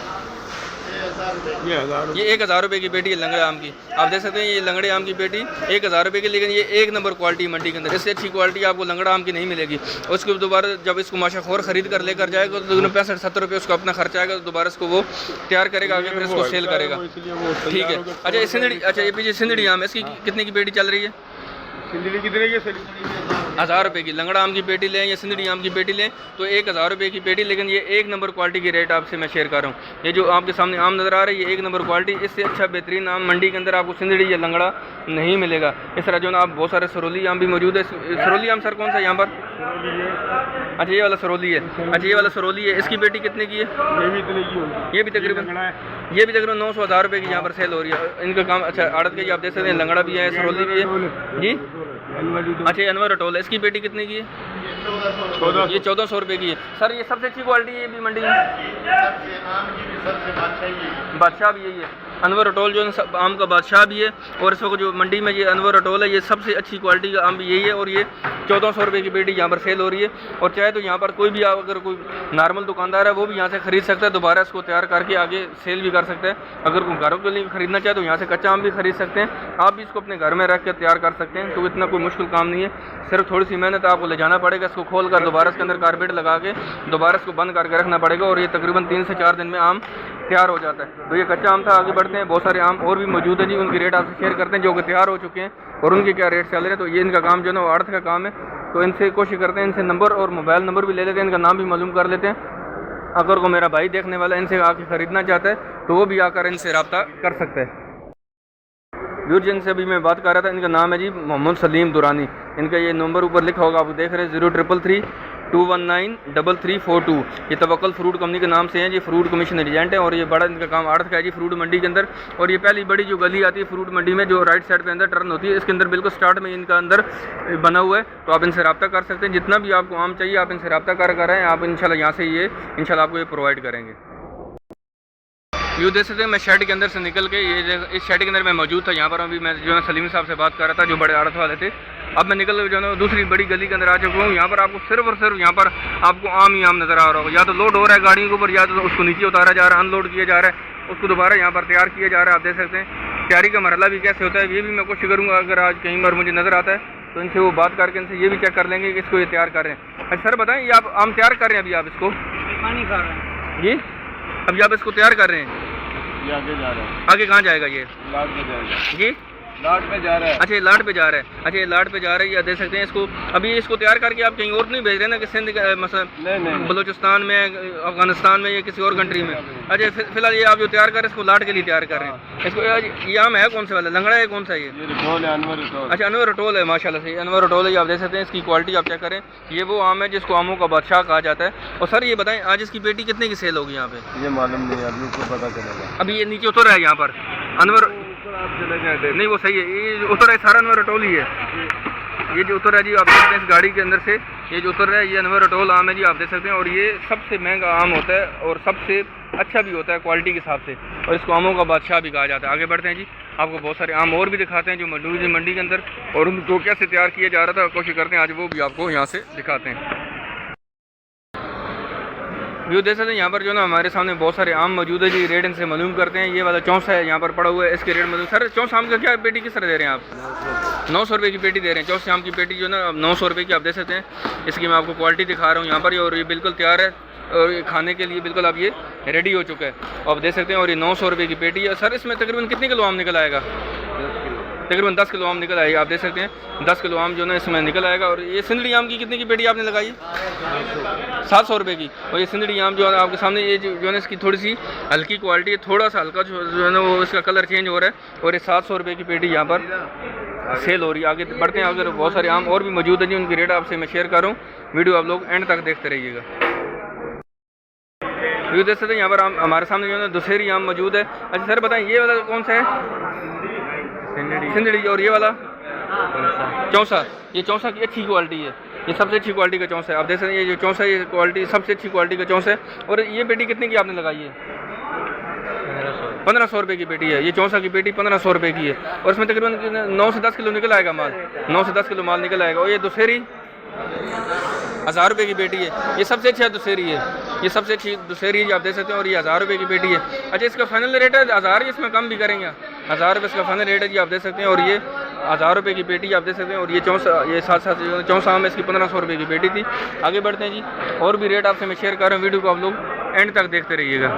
ये 1000 रुपये की पेटी है लंगड़े आम की। आप देख सकते हैं ये लंगड़े आम की पेटी 1000 रुपये की, लेकिन ये 1 नंबर क्वालिटी मंडी के अंदर। इससे अच्छी क्वालिटी आपको लंगड़ा आम की नहीं मिलेगी। उसको दोबारा जब इसको माशाखोर खरीद कर लेकर जाएगा तो 65-70 रुपये उसका अपना खर्चा आएगा, तो दोबारा इसको वो तैयार करेगा, आगे फिर इसको सेल करेगा, ठीक है। अच्छा ये सिंदड़ी, अच्छा ये पीछे सिंदड़ी आम है, इसकी कितने की पेटी चल रही है? सिंदड़ी कितने की? 1000 रुपये की। लंगड़ा आम की पेटी लें या सिंदड़ी आम की पेटी लें तो 1000 रुपये की पेटी, लेकिन ये 1 नंबर क्वालिटी की रेट आपसे मैं शेयर कर रहा हूँ। ये जो आपके सामने आम नज़र आ रहा है, ये 1 नंबर क्वालिटी। इससे अच्छा बेहतरीन आम मंडी के अंदर आपको सिंदड़ी या लंगड़ा नहीं मिलेगा। इस तरह जो ना आप बहुत सारे सरोली आम भी मौजूद है। सरोली आम सर कौन सा यहाँ पर? अच्छा ये वाला सरोली है। अच्छा ये वाला सरोली है, इसकी पेटी कितने की है? ये भी तकरीबन 900-1000 रुपये की यहाँ पर सेल हो रही है। इनका काम अच्छा आड़त का, आप देख सकते हैं, लंगड़ा भी है, सरोली भी है जी। अच्छा ये अनवर अटोल है, इसकी पेटी कितने की है? ये 1400 रुपये की है। सर ये सबसे अच्छी क्वालिटी है भी मंडी में? बादशाह भी यही है, अनवर अटोल जो आम का बादशाह भी है। और इस वक्त जो मंडी में ये अनवर अटोल है, ये सबसे अच्छी क्वालिटी का आम भी यही है। और ये 1400 रुपये की पेटी यहाँ पर सेल हो रही है। और चाहे तो यहाँ पर कोई भी अगर कोई नॉर्मल दुकानदार है वो भी यहाँ से ख़रीद सकता है, दोबारा इसको तैयार करके आगे सेल भी कर सकता है। अगर कोई घरों के लिए ख़रीदना चाहे तो यहाँ से कच्चा आम भी खरीद सकते हैं। आप भी इसको अपने घर में रख कर तैयार कर सकते हैं, तो इतना कोई मुश्किल काम नहीं है। सिर्फ थोड़ी सी मेहनत आपको ले जाना पड़ेगा, इसको खोल कर दोबारा इसके अंदर कारपेट लगा के दोबारा इसको बंद करके रखना पड़ेगा। और ये तकरीबन 3 से 4 दिन में आम तैयार हो जाता है। तो ये कच्चा आम था। आगे बढ़ते हैं, बहुत सारे आम और भी मौजूद है जी, उनकी रेट आपसे शेयर करते हैं जो कि तैयार हो चुके हैं और उनके क्या रेट चल रहे हैं। तो ये इनका काम जो है ना वो आड़त का काम है। तो इनसे कोशिश करते हैं, इनसे नंबर और मोबाइल नंबर भी ले लेते हैं, इनका नाम भी मालूम कर लेते हैं। अगर को मेरा भाई देखने वाला इनसे आके ख़रीदना चाहता है तो वो भी आकर इनसे रब्ता कर सकता है। व्यूअर जिनसे अभी मैं बात कर रहा था, इनका नाम है जी मोहम्मद सलीम दुरानी। इनका ये नंबर ऊपर लिखा होगा, आप देख रहे हैं 0333 219 3342। ये तवक्कल फ्रूट कंपनी के नाम से हैं जी, फ्रूट कमीशन एजेंट है। और ये बड़ा इनका काम आड़त का है जी, फ्रूट मंडी के अंदर। और ये पहली बड़ी जो गली आती है फ्रूट मंडी में, जो राइट साइड पे अंदर टर्न होती है, इसके अंदर बिल्कुल स्टार्ट में इनका अंदर बना हुआ है। तो आप इनसे रब्ता कर सकते हैं, जितना भी आपको आम चाहिए आप इनसे रब्ता कर रहे हैं। आप इंशाल्लाह यहाँ से ये इंशाल्लाह आपको ये प्रोवाइड करेंगे। व्यू देख सकते हैं, मैं शेड के अंदर से निकल के ये इस शेड के अंदर मैं मौजूद था। यहाँ पर अभी मैं जो है सलीम साहब से बात कर रहा था, जो बड़े आड़त वाले थे। अब मैं निकल जो है दूसरी बड़ी गली के अंदर आ चुका हूँ। यहाँ पर आपको सिर्फ और सिर्फ यहाँ पर आपको आम ही आम नज़र आ रहा होगा। या तो लोड हो रहा है गाड़ियों के ऊपर, या तो उसको नीचे उतारा जा रहा है, अनलोड किया जा रहा है, उसको दोबारा यहाँ पर तैयार किया जा रहा है। आप देख सकते हैं तैयारी का मरहला भी कैसे होता है, ये भी मैं कोशिश करूँगा। अगर आज कहीं बार मुझे नज़र आता है तो इनसे वो बात करके इनसे ये भी चेक कर लेंगे कि इसको ये तैयार कर रहे हैं। अच्छा सर बताएं, ये आप आम तैयार कर रहे हैं? अभी आप इसको पानी खा रहे हैं जी, अभी आप इसको तैयार कर रहे हैं? ये आगे जा रहा है। आगे कहाँ जाएगा ये? लाट में जाएगा जी, लाट में जा रहा है। अच्छा ये लाट पे जा रहा है। अच्छा ये लाट पे जा रहा है, ये देख सकते हैं इसको। अभी इसको तैयार करके आप कहीं और तो नहीं भेज रहे ना, कि सिंध नहीं। बलूचिस्तान में, अफगानिस्तान में या किसी और कंट्री में? अच्छा फिलहाल ये आप जो तैयार कर रहे हैं इसको लाट के लिए तैयार कर रहे हैं। इसको ये आम है कौन सा वाला? लंगड़ा है कौन सा ये? अनवर अटोल। अच्छा अनवर अटोल है, माशाल्लाह से अनवर अटोल है। आप देख सकते हैं इसकी क्वालिटी आप चेक करें। ये वो आम है जिसको आमों का बादशाह कहा जाता है। और सर ये बताएं, आज इसकी पेटी कितने की सेल होगी यहाँ पे? ये मालूम नहीं, अभी को पता चलेगा। अभी ये नीचे उतर रहा है यहाँ पर अनवर, आप चले जाए नहीं वो सही है, ये उतर रहा है सारा अनवर अटोल ही है। ये जो उतर रहा है जी, आप देख सकते हैं इस गाड़ी के अंदर से ये जो उतर रहा है, ये अनवर अटोल आम है जी, आप देख सकते हैं। और ये सबसे महंगा आम होता है और सबसे अच्छा भी होता है क्वालिटी के हिसाब से, और इसको आमों का बादशाह भी कहा जाता है। आगे बढ़ते हैं जी, आपको बहुत सारे आम और भी दिखाते हैं जो मौजूद है मंडी के अंदर, और उनको कैसे तैयार किया जा रहा था कोशिश करते हैं आज वो भी आपको यहाँ से दिखाते हैं। व्यू देख सकते हैं यहाँ पर जो ना हमारे सामने बहुत सारे आम मौजूद है जी। रेट इनसे मालूम करते हैं। ये वाला चौंसा है यहाँ पर पड़ा हुआ है, इसके रेट मालूम। सर चौंसा आम का क्या पेटी किस तरह दे रहे हैं आप? 900 रुपये की पेटी दे रहे हैं। चौंसे आम की पेटी जो ना 900 रुपये की आप दे सकते हैं। इसकी मैं आपको क्वालिटी दिखा रहा हूँ यहाँ पर, और ये बिल्कुल तैयार है और ये खाने के लिए बिल्कुल अब ये रेडी हो चुका है, आप देख सकते हैं। और ये 900 रुपये की पेटी है। सर इसमें तकरीबन कितने किलो आम निकल आएगा? तकरीबन 10 किलो आम निकल आएगा, आप देख सकते हैं। 10 किलो आम जो है इसमें निकल आएगा। और ये सिंदड़ी आम की कितने की पेटी आपने लगाई? 700 रुपये की। और ये सिंदड़ी आम जो है आपके सामने, ये जो है इसकी थोड़ी सी हल्की क्वालिटी है, थोड़ा सा हल्का जो है ना वो इसका कलर चेंज हो रहा है। और ये 700 रुपये की पेटी यहाँ पर सेल हो रही है। आगे बढ़ते हैं, अगर बहुत सारे आम और भी मौजूद है जी, उनकी रेट आपसे मैं शेयर कर रहा हूँ। वीडियो आप लोग एंड तक देखते रहिएगा। वीडियो देख सकते हैं यहाँ पर आम हमारे सामने जो है दुशहरी आम मौजूद है। अच्छा सर बताएं, ये वाला कौन सा है? सिंदड़ी। और ये वाला चौंसा। ये चौंसा की अच्छी क्वालिटी है, ये सबसे अच्छी क्वालिटी का चौंसा है। आप देख सकते हैं ये जो चौंसा है, ये क्वालिटी सबसे अच्छी क्वालिटी का चौंसा है। और ये पेटी कितने की आपने लगाई है? 1500 रुपये की पेटी है। ये चौंसा की पेटी 1500 रुपये की है। और इसमें तकरीबन 9 से 10 किलो निकल आएगा माल, 9 से 10 किलो माल निकल आएगा। और ये दुशहरी 1000 रुपये की पेटी है। ये सबसे अच्छा दुशहरी है, ये सबसे अच्छी दुशहरी है, आप देख सकते हैं। और ये 1000 रुपये की पेटी है। अच्छा इसका फाइनल रेट है 1000, इसमें कम भी करेंगे। 1000 रुपये इसका फाइनल रेट है जी, आप देख सकते हैं। और ये 1000 रुपये की पेटी आप देख सकते हैं। और ये चौंसा, ये साथ चौंसा आम इसकी 1500 रुपये की पेटी थी। आगे बढ़ते हैं जी, और भी रेट आपसे मैं शेयर कर रहा हूँ। वीडियो को आप लोग एंड तक देखते रहिएगा।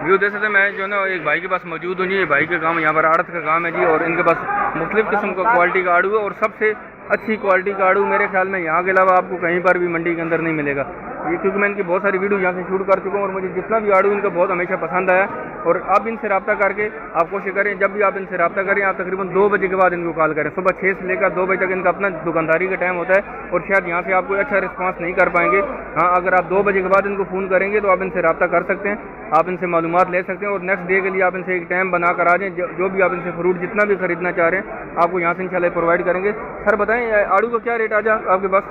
व्यू देख सकते हैं, मैं जो है ना एक भाई के पास मौजूद हूँ जी। ये भाई का काम यहाँ पर आड़त का काम है जी। और इनके पास मुख्तलिफ़ किस्म का क्वालिटी का आड़ू है, और सबसे अच्छी क्वालिटी का आड़ू मेरे ख्याल में यहाँ के अलावा आपको कहीं पर भी मंडी के अंदर नहीं मिलेगा। ये क्योंकि मैं इनकी बहुत सारी वीडियो यहाँ से शूट कर चुका हूँ, और मुझे जितना भी आड़ू इनका बहुत हमेशा पसंद आया। और आप इनसे रब्ता करके आप कोशिश करें, जब भी आप इनसे रब्ता करें, आप तकरीबन 2 बजे के बाद इनको कॉल करें। सुबह 6 से लेकर 2 बजे तक इनका अपना दुकानदारी का टाइम होता है, और शायद यहाँ से आप कोई अच्छा रिस्पांस नहीं कर पाएंगे। हाँ, अगर आप 2 बजे के बाद इनको फ़ोन करेंगे तो आप इनसे रब्ता कर सकते हैं, आप इनसे मालूमात ले सकते हैं। और नेक्स्ट डे के लिए आप इनसे एक टाइम बना कर आ जाएँ। जो भी आप इनसे फ्रूट जितना भी खरीदना चाह रहे हैं, आपको यहाँ से इंशाल्लाह प्रोवाइड करेंगे। सर बताएं, आड़ू का क्या रेट आ जाए आपके पास?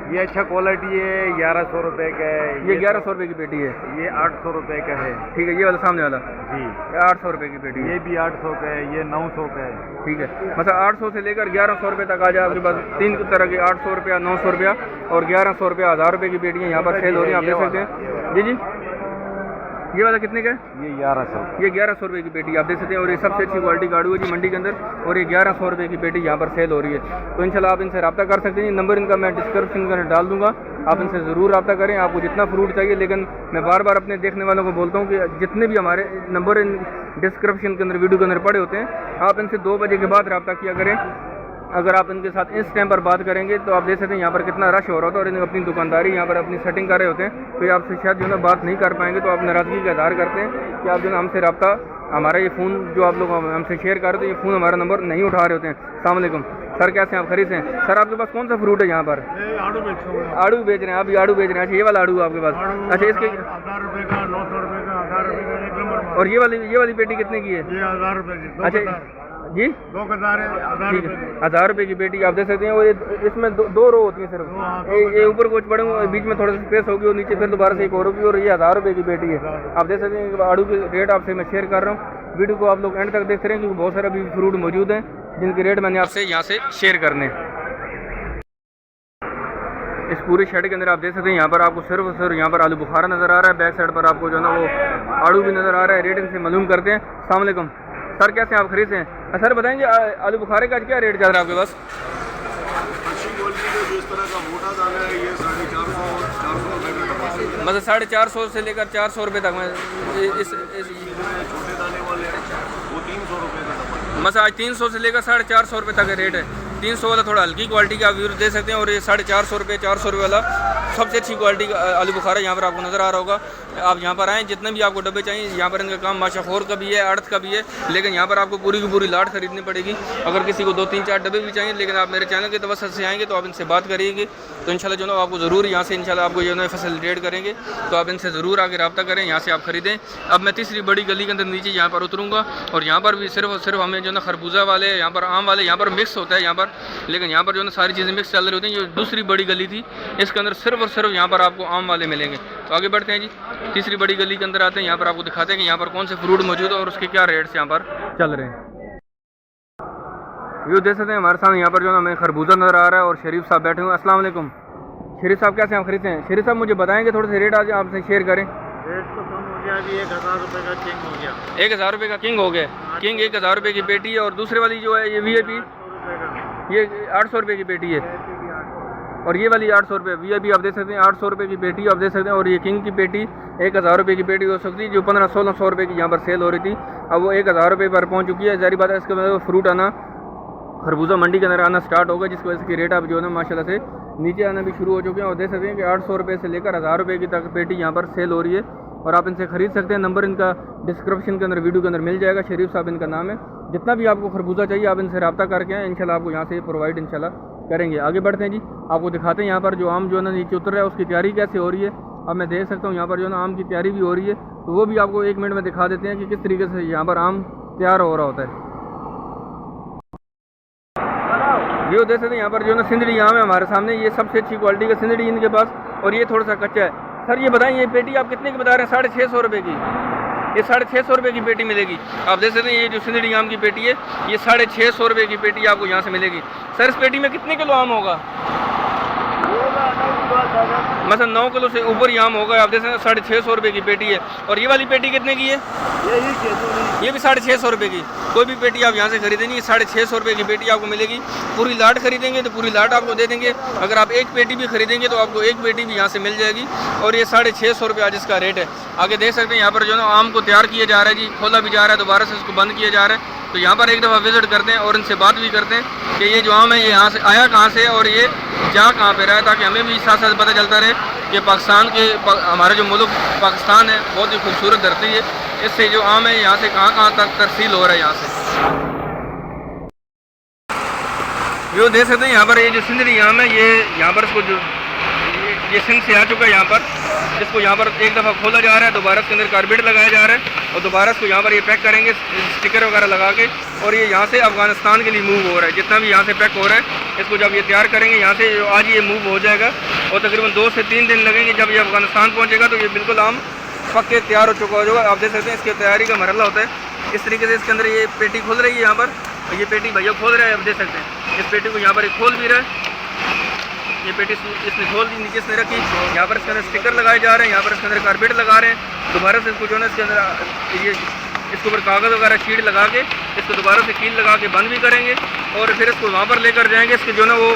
ये अच्छा क्वालिटी है, 1100 रुपये का है। ये 1100 रुपये की पेटी है। ये 800 रुपये का है। ठीक है, ये वाला सामने वाला जी 800 रुपये की पेटी है। ये भी 800 का है, ये 900 का है। ठीक है, मतलब 800 से लेकर 1100 रुपये तक आ जाए आपके पास। 3 तरह के, 800 रुपया, 900 रुपया और 1100 रुपया, 1000 रुपये की पेटियाँ यहाँ पर सेल हो रही हैं, आप देख सकते हैं। जी जी, ये वाला कितने का है? ये 1100। ये 1100 रुपये की पेटी आप देख सकते हैं। और ये सबसे अच्छी क्वालिटी का आड़ू है जी मंडी के अंदर। और ये 1100 रुपये की पेटी यहाँ पर सेल हो रही है। तो इंशाल्लाह आप इनसे रब्ता कर सकते हैं। नंबर इनका मैं डिस्क्रिप्शन में डाल दूँगा, आप इनसे ज़रूर रब्ता करें। आपको जितना फ्रूट चाहिए, लेकिन मैं बार बार अपने देखने वालों को बोलता हूँ कि जितने भी हमारे नंबर इन डिस्क्रिप्शन के अंदर वीडियो के अंदर पड़े होते हैं, आप इनसे 2 बजे के बाद रब्ता किया करें। अगर आप इनके साथ इस टाइम पर बात करेंगे तो आप देख सकते हैं यहाँ पर कितना रश हो रहा होता है, और इन्हें अपनी दुकानदारी यहाँ पर अपनी सेटिंग कर रहे होते हैं। तो ये आपसे शायद जो है बात नहीं कर पाएंगे, तो आप नाराज़गी का इज़हार करते हैं कि आप जो है हमसे रब्ता, हमारा ये फ़ोन जो आप लोग हमसे शेयर कर रहे हो, ये फ़ोन हमारा नंबर नहीं उठा रहे होते हैं। अस्सलाम वालेकुम सर, कैसे हैं आप? खरीद हैं सर? आपके पास कौन सा फ्रूट है यहाँ पर? आड़ू बेच रहे हैं आप? ये आड़ू बेच रहे हैं। अच्छा, ये वाला आड़ू आपके पास? अच्छा, इसके 1000 रुपये का, 900 रुपये का, 1000 रुपये का, एक नंबर। और ये वाली पेटी कितने की है? ये 1000 रुपये की। अच्छा जी, 2000 है, 1000 ठीक है, रुपये। 1000 रुपये की पेटी आप देख सकते हैं। और इसमें दो रो होती है सिर्फ। ये ऊपर कुछ पड़े हुए, बीच में थोड़ा सा स्पेस होगी, और नीचे फिर दोबारा से एक और होगी। और ये 1000 रुपये की पेटी है। आप देख सकते हैं आड़ू के रेट आपसे मैं शेयर कर रहा हूँ। वीडियो को आप लोग एंड तक देखते रहें, क्योंकि बहुत सारे अभी फ्रूट मौजूद हैं जिनके रेट मैंने आपसे यहाँ से शेयर करने। इस पूरे शेड के अंदर आप देख सकते हैं यहाँ पर आपको सिर्फ और सिर्फ यहाँ पर आलू बुखारा नज़र आ रहा है। बैक साइड पर आपको जो है ना वो आड़ू भी नज़र आ रहा है। रेट इनसे मालूम करते हैं। अस्सलाम वालेकुम सर, कैसे हैं आप? खरीद हैं? सर बताएंगे आलू बुखारे का आज क्या रेट चल रहा है आपके पास? अच्छी क्वालिटी का जिस तरह का मोटा दाना है, ये 450-400 रुपये का डब्बा। मतलब 450 से लेकर 400 रुपये तक में इस छोटे दाने वाले हैं, वो 300 रुपये का डब्बा। मतलब आज 300 से लेकर 450 रुपये तक का रेट है। 300 वाला थोड़ा हल्की क्वालिटी का आप व्यूअर दे सकते हैं। और ये 450 रुपये, 400 रुपये वाला सबसे अच्छी क्वालिटी का आलू बुखारा यहाँ पर आपको नज़र आ रहा होगा। आप यहाँ पर आएँ, जितने भी आपको डब्बे चाहिए, यहाँ पर इनका काम माशाखोर का भी है, आड़त का भी है, लेकिन यहाँ पर आपको पूरी की पूरी लाट खरीदनी पड़ेगी। अगर किसी को 2-3-4 डब्बे भी चाहिए, लेकिन आप मेरे चैनल के तवज्जुह से आएंगे तो आप इनसे बात करिएगा, तो इंशाल्लाह जो है आपको ज़रूर यहाँ से इंशाल्लाह आपको जो है फैसिलिटेट करेंगे। तो आप इनसे ज़रूर आके रब्ता करें, यहाँ से आप खरीदें। अब मैं तीसरी बड़ी गली के अंदर नीचे यहाँ पर उतरूँगा, और यहाँ पर भी सिर्फ और सिर्फ हमें जो है खरबूजा वाले, यहाँ पर आम वाले, यहाँ पर मिक्स होता है यहाँ पर, लेकिन यहाँ पर जो है सारी चीज़ें मिक्स चल रही होती हैं। जो दूसरी बड़ी गली थी, इसके अंदर सिर्फ और सिर्फ यहाँ पर आपको आम वाले मिलेंगे। तो आगे बढ़ते हैं जी, तीसरी बड़ी गली के अंदर आते हैं। यहाँ पर आपको दिखाते हैं कि यहाँ पर कौन से फ्रूट मौजूद है और उसके क्या रेट्स यहाँ पर चल रहे हैं। व्यू देख सकते हैं हमारे सामने यहाँ पर जो है हमें खरबूजा नज़र आ रहा है, और शरीफ साहब बैठे हुए हैं। अस्सलाम वालेकुम शरीफ साहब कैसे आप खरीदते हैं? शरीफ साहब मुझे बताएंगे थोड़े से रेट आज आपसे शेयर करें। रेट तो कम हो गया, अभी 1000 रुपये का किंग हो गया। 1000 रुपये का किंग हो गया। किंग 1000 रुपये की पेटी है। और दूसरे वाली जो है ये VIP 100 रुपये का, ये 800 रुपये की पेटी है। और ये वाली 800 रुपये VIP आप देख सकते हैं, 800 रुपये की पेटी आप देख सकते हैं। और ये किंग की पेटी 1000 रुपये की पेटी हो सकती है, जो 1500-1600 रुपये की यहाँ पर सेल हो रही थी, अब वो 1000 रुपये पर पहुँच चुकी है। जारी बात है इसके मतलब फ्रूट आना, खरबूजा मंडी के अंदर आना स्टार्ट होगा, जिसकी वजह से की रेट अब जो है ना माशाल्लाह से नीचे आना भी शुरू हो चुके हैं। और देख सकते हैं कि 800 रुपये से लेकर 1000 रुपये की तक पेटी यहाँ पर सेल हो रही है। और आप इनसे खरीद सकते हैं। नंबर इनका डिस्क्रिप्शन के अंदर वीडियो के अंदर मिल जाएगा। शरीफ साहब इनका नाम है। जितना भी आपको खरबूजा चाहिए आप इनसे रब्ता करके आएँ, इंशाल्लाह आपको यहाँ से प्रोवाइड इंशाल्लाह करेंगे। आगे बढ़ते हैं जी, आपको दिखाते हैं यहाँ पर जो आम जो है ना नीचे उतर रहा है उसकी तैयारी कैसे हो रही है। अब मैं देख सकता हूँ यहाँ पर जो है ना आम की तैयारी भी हो रही है, तो वो भी आपको 1 मिनट में दिखा देते हैं कि किस तरीके से यहाँ पर आम तैयार हो रहा होता है। ये देख सकते हैं यहाँ पर जो है ना सिंदड़ी आम है हमारे सामने, ये सबसे अच्छी क्वालिटी का सिंदड़ी इनके पास, और ये थोड़ा सा कच्चा है। सर ये बताएं ये पेटी आप कितने की बता रहे हैं? 650 रुपये की। ये 650 रुपये की पेटी मिलेगी। आप देख सकते हैं ये जो सिंदड़ी आम की पेटी है ये 650 रुपये की पेटी आपको यहाँ से मिलेगी। सर इस पेटी में कितने किलो आम होगा? मतलब 9 किलो से ऊपर ही आम होगा। आप देख सकते हैं 650 रुपये की पेटी है। और ये वाली पेटी कितने की है? ये भी 650 रुपये की। कोई भी पेटी आप यहाँ से खरीदेंगे 650 रुपये की पेटी आपको मिलेगी। पूरी लाट खरीदेंगे तो पूरी लाट आपको दे देंगे। अगर आप एक पेटी भी खरीदेंगे तो आपको एक पेटी भी यहाँ से मिल जाएगी। और ये 650 रुपये आज इसका रेट है। आगे देख सकते हैं यहाँ पर जो है आम को तैयार किया जा रहा है जी, खोला भी जा रहा है, दोबारा से इसको बंद किया जा रहा है। तो यहाँ पर एक दफ़ा विज़िट करते हैं और इनसे बात भी करते हैं कि ये जो आम है ये यहाँ से आया कहाँ से और ये जा कहाँ पे रहा है, ताकि हमें भी साथ साथ पता चलता रहे कि पाकिस्तान के हमारा जो मुल्क पाकिस्तान है बहुत ही खूबसूरत धरती है। इससे जो आम है यहाँ से कहाँ तक तरसील हो रहा है यहाँ से। जो देख सकते हैं यहाँ पर ये जो सिंदड़ी आम है ये यहाँ पर इसको जो ये सिंध से आ चुका है यहाँ पर, जिसको यहाँ पर एक दफ़ा खोला जा रहा है, दोबारा इसके अंदर कार्बेट लगाया जा रहा है और दोबारा इसको यहाँ पर ये पैक करेंगे स्टिकर वगैरह लगा के। और ये यहाँ से अफ़गानिस्तान के लिए मूव हो रहा है। जितना भी यहाँ से पैक हो रहा है इसको जब ये तैयार करेंगे यहाँ से आज ये मूव हो जाएगा और तकरीबन 2 से 3 दिन लगेंगे। जब ये अफ़गानिस्तान पहुँचेगा तो ये बिल्कुल आम पक के तैयार हो चुका होगा। आप देख सकते हैं इसकी तैयारी का मरहला होता है। इस तरीके से इसके अंदर ये पेटी खुल रही है यहाँ पर, ये पेटी भैया खोल रहा है। आप देख सकते हैं इस पेटी को यहाँ पर खोल भी रहा है। ये पेटी इसने खोल दी, नीचे इसने रखी, यहाँ पर इसके अंदर स्टिकर लगाए जा रहे हैं, यहाँ पर इसके अंदर कारपेट लगा रहे हैं। दोबारा से इसको जो है ना इसके अंदर ये इसके ऊपर कागज़ वगैरह शीट लगा के इसको दोबारा से कील लगा के बंद भी करेंगे और फिर इसको वहाँ पर लेकर जाएंगे। इसके जो ना वो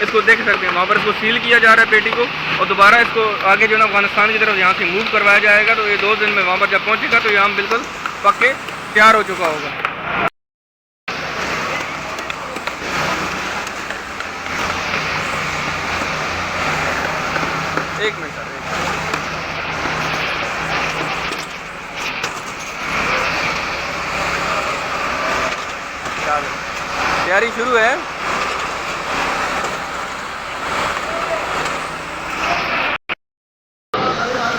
इसको देख सकते हैं वहाँ पर इसको सील किया जा रहा है पेटी को और दोबारा इसको आगे जो ना अफगानिस्तान की तरफ यहाँ से मूव करवाया जाएगा। तो ये 2 दिन में वहाँ पर जब पहुँचेगा तो ये आम बिल्कुल पक के तैयार हो चुका होगा। एक मिनट सर, तैयारी शुरू है।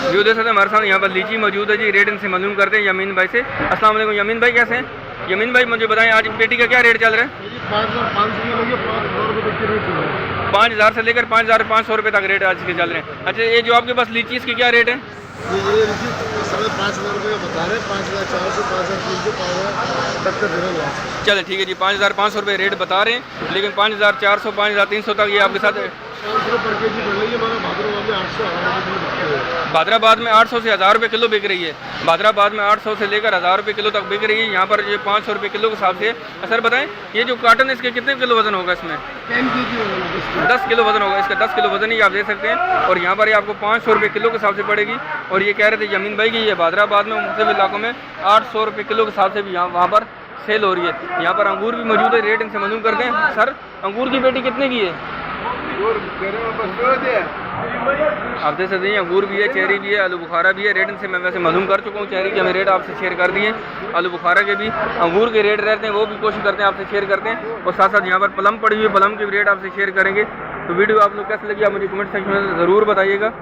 जो देख सकते हैं हमारे सामने यहाँ पर लीची मौजूद है जी। रेट इनसे मालूम करते हैं यमीन भाई से। अस्सलाम वालेकुम यमीन भाई, कैसे हैं? यमीन भाई मुझे बताएं आज पेटी का क्या रेट चल रहा है? 5000 से लेकर 5500 रुपये तक रेट आज के चल रहे हैं। अच्छा ये जो आपके पास लीची इसकी क्या रेट है? ये 5000 रुपये बता रहे हैं, 5400, 5300, 5000 चले ठीक है जी, 5500 रुपये रेट बता रहे हैं, लेकिन 5400, 5300 तक ये आपके साथ 500 पर के जी बढ़ रही है। हमारा भादराबाद में 800 से 1000 रुपये किलो बिक रही है। भादराबाद में 800 से लेकर 1000 रुपये किलो तक बिक रही है। यहाँ पर ये 500 रुपये किलो के हिसाब से। सर बताएं ये जो काटन है इसके कितने किलो वजन होगा? इसमें 10 किलो वजन होगा। इसका 10 किलो वजन ही आप देख सकते हैं। और यहाँ पर ये आपको 500 रुपये किलो के हिसाब से पड़ेगी। और ये कह रहे थे यमीन भाई कि ये भादराबाद में मुख्तलिफ इलाकों में 800 रुपये किलो के हिसाब से भी यहाँ वहाँ पर सेल हो रही है। यहाँ पर अंगूर भी मौजूद है, रेट इनसे मालूम करते हैं। सर अंगूर की पेटी कितने की है? आप देख सकते हैं अंगूर भी है, चेरी भी है, आलू बुखारा भी है। रेट इनसे मैं वैसे मालूम कर चुका हूँ। चेरी के हमें रेट आपसे शेयर कर दिए, आलू बुखारा के भी, अंगूर के रेट रहते हैं वो भी कोशिश करते हैं आपसे शेयर करते हैं। और साथ साथ यहाँ पर प्लम पड़ी हुई है, प्लम के भी रेट आपसे शेयर करेंगे। तो वीडियो आप लोग कैसे लगी आप मुझे कमेंट सेक्शन में ज़रूर बताइएगा।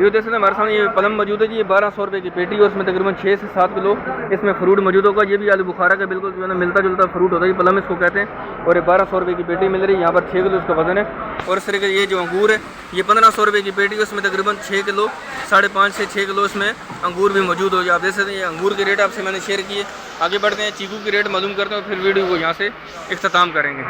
ये देख सकते हैं हमारे सामने ये प्लम मौजूद है जी। ये 1200 रुपये की पेटी है, उसमें तकरीबन 6 से 7 किलो इसमें फ्रूट मौजूद होगा। ये भी आलू बुखारा का बिल्कुल जो है ना मिलता जुलता फ्रूट होता है, ये प्लम इसको कहते हैं। और ये 1200 रुपये की पेटी मिल रही है। यहाँ पर 6 किलो इसका वजन है। और इस तरीके ये जो अंगूर है ये 1500 रुपये की पेटी है, उसमें तकरीबन 6 किलो 5.5 से 6 किलो इसमें अंगूर भी मौजूद हो। आप देख सकते हैं ये अंगूर के रेट आपसे मैंने शेयर किए। आगे बढ़ते हैं, चीकू के रेट मालूम करते हैं और फिर वीडियो को यहाँ से इख्तिताम करेंगे।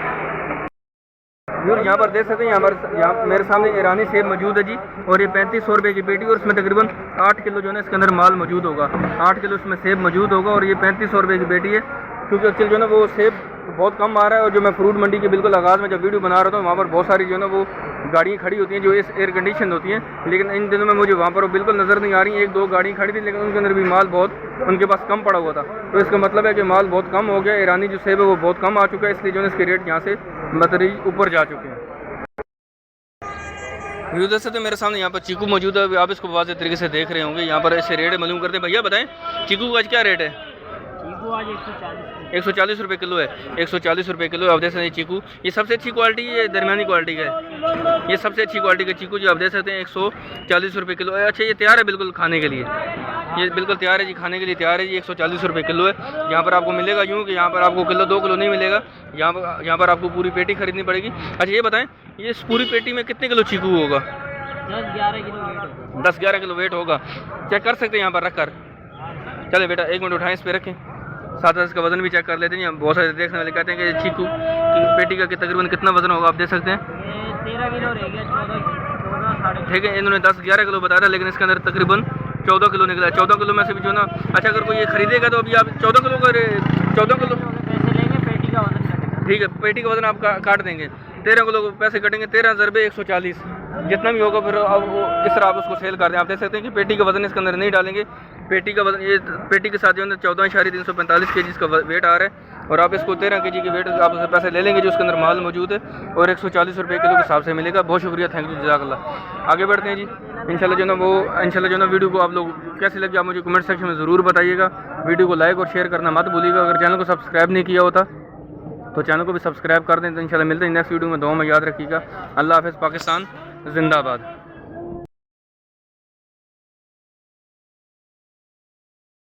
व्यूअर यहाँ पर देख सकते हैं, यहाँ मेरे सामने ईरानी सेब मौजूद है जी, और ये 3500 रुपये की पेटी, और इसमें तकरीबन 8 किलो जो है ना इसके अंदर माल मौजूद होगा। 8 किलो इसमें सेब मौजूद होगा, और ये 3500 रुपये की पेटी है। क्योंकि एक्चुअल जो है ना वो सेब बहुत कम आ रहा है, और जो मैं फ्रूट मंडी के बिल्कुल आगाज़ में जब वीडियो बना रहा था वहाँ पर बहुत सारी जो है ना वो गाड़ियाँ खड़ी होती हैं जो इस एयर कंडीशन होती हैं, लेकिन इन दिनों में मुझे वहाँ पर वो बिल्कुल नज़र नहीं आ रही। 1-2 गाड़ी खड़ी थी, लेकिन उनके अंदर भी माल बहुत उनके पास कम पड़ा हुआ था। तो इसका मतलब है कि माल बहुत कम हो गया। ईरानी जो सेब है वो बहुत कम आ चुका है, इसलिए जो है इसके रेट यहाँ से मतलब ऊपर जा चुके हैं। व्यू देख सकते हैं मेरे सामने यहाँ पर चीकू मौजूद है, आप इसको वाज़ेह तरीके से देख रहे होंगे। यहाँ पर ऐसे रेट मालूम करते हैं। भैया बताएं चीकू का आज क्या रेट है? चीकू आज 140 रुपये किलो है। 140 रुपये किलो है। आप देख सकते हैं चीकू, ये सबसे अच्छी क्वालिटी है, दरमियानी क्वालिटी का है। ये सबसे अच्छी क्वालिटी का चीकू जो आप देख सकते हैं 140 रुपये किलो है। अच्छा, ये तैयार है बिल्कुल खाने के लिए, ये बिल्कुल तैयार है जी, खाने के लिए तैयार है जी। 140 रुपये किलो है। यहाँ पर आपको मिलेगा यूँ कि यहाँ पर आपको किलो 2 किलो नहीं मिलेगा, यहाँ पर आपको पूरी पेटी खरीदनी पड़ेगी। अच्छा ये बताएं, ये इस पूरी पेटी में कितने किलो चीकू होगा? 10-11 किलो वेट होगा। चेक कर सकते हैं यहाँ पर रख कर। चले बेटा 1 मिनट उठाएं, इस पर रखें, साथ साथ इसका वजन भी चेक कर लेते हैं। बहुत सारे देखने वाले कहते हैं कि चीकू की पेटी का तकरीबन कितना वजन होगा, आप देख सकते हैं 13 किलो रह गया, 14 ठीक है। इन्होंने 10-11 किलो बताया था, लेकिन इसके अंदर तकरीबन 14 किलो निकला है। 14 किलो में से भी जो ना, अच्छा अगर कोई ये खरीदेगा तो अभी आप 14 किलो का 14 किलो पैसे लेंगे, पेटी का वजन कटेगा। ठीक है, पेटी का वजन आप काट देंगे। 13 किलो को पैसे कटेंगे, 13 ज़रबे 140 जितना भी होगा, फिर अब वो इस तरह आप उसको सेल कर दें। आप देख सकते हैं कि पेटी का वजन इसके अंदर नहीं डालेंगे। पेटी का वजन, ये पेटी के साथ जो है 14.345 kg इसका वेट आ रहा है, और आप इसको 13 kg की वेट आप उससे पैसे ले लेंगे जो उसके अंदर माल मौजूद है, और 140 रुपये किलो के हिसाब से मिलेगा। बहुत शुक्रिया, थैंक यू, जज़ाकल्लाह। आगे बढ़ते हैं जी। इंशाल्लाह जो ना वीडियो को आप लोग कैसी लगी आप मुझे कमेंट सेक्शन में ज़रूर बताइएगा। वीडियो को लाइक और शेयर करना मत भूलिएगा। अगर चैनल को सब्सक्राइब नहीं किया होता तो चैनल को भी सब्सक्राइब कर दें। तो इंशाल्लाह मिलते हैं नेक्स्ट वीडियो में। दुआ में याद रखिएगा। अल्लाह हाफ़िज़। पाकिस्तान जिंदाबाद।